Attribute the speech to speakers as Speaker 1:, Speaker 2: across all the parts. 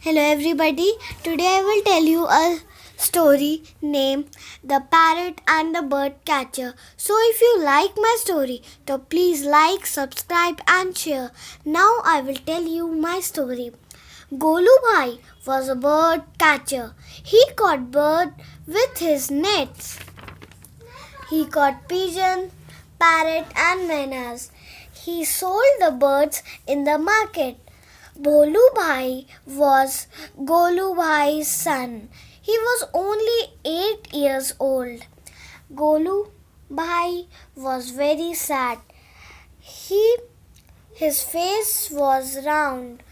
Speaker 1: Hello everybody. Today I will tell you a story named The Parrot and the Bird Catcher. So if you like my story, so please like, subscribe and share. Now I will tell you my story. Golu Bhai was a bird catcher. He caught birds with his nets. He caught pigeon, parrot and maynas. He sold the birds in the market. Bholu Bhai was Golu Bhai's son. He was only 8 years old. Golu Bhai was very sad. His face was round.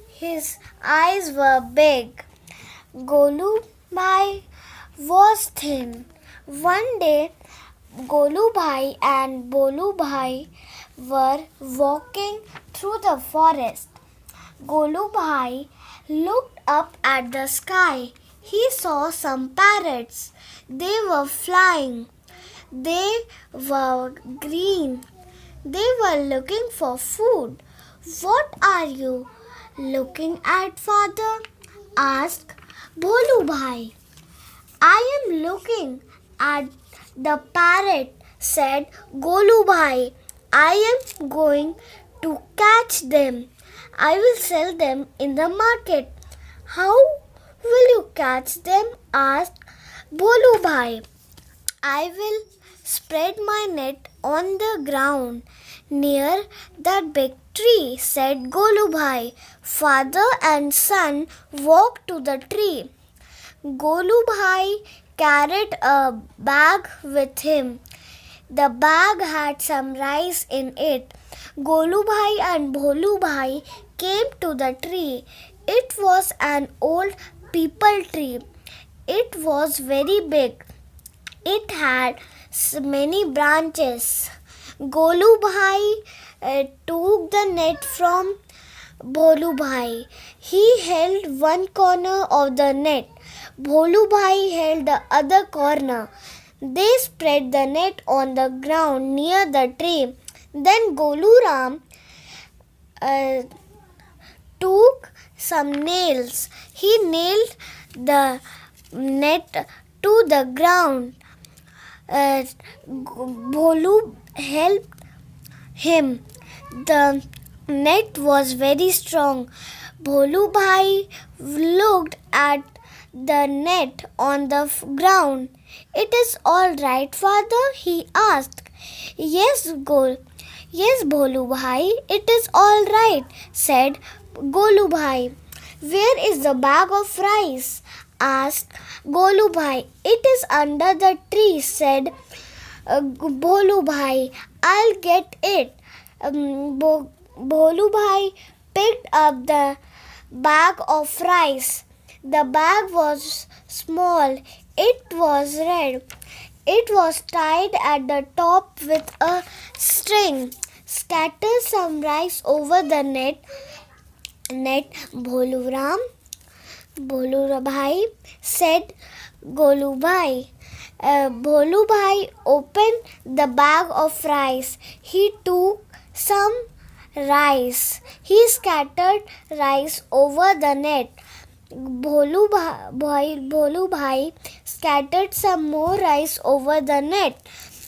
Speaker 1: His eyes were big. Golu Bhai was thin. One day, Golu Bhai and Bolu Bhai were walking through the forest. Golu Bhai looked up at the sky. He saw some parrots. They were flying. They were green. They were looking for food. "What are you looking at, father?" asked Bolu Bhai. "I am looking at the parrot," said Golu Bhai. "I am going to catch them. I will sell them in the market." "How will you catch them?" asked Bolu Bhai. "I will spread my net on the ground near that big tree," said Golu Bhai. Father and son walked to the tree. Golu Bhai carried a bag with him. The bag had some rice in it. Golu Bhai and Bholu Bhai came to the tree. It was an old peepal tree. It was very big. It had many branches. Golu Bhai took the net from Bholu Bhai. He held one corner of the net. Bholu Bhai held the other corner. They spread the net on the ground near the tree. Then Golu Ram took some nails. He nailed the net to the ground. Bholu helped him. The net was very strong. Bholu Bhai looked at the net on the ground. "It is all right, father?" he asked. Yes, Bholu Bhai, it is all right," said Golu Bhai. "Where is the bag of rice?" asked Golu Bhai. "It is under the tree," said Bholu Bhai. "I'll get it." Bholu Bhai picked up the bag of rice. The bag was small. It was red. It was tied at the top with a string. "Scatter some rice over the net, Bholu Bhai," said Golu Bhai. Bholu Bhai opened the bag of rice. He took some rice. He scattered rice over the net. Bholu Bhai scattered some more rice over the net.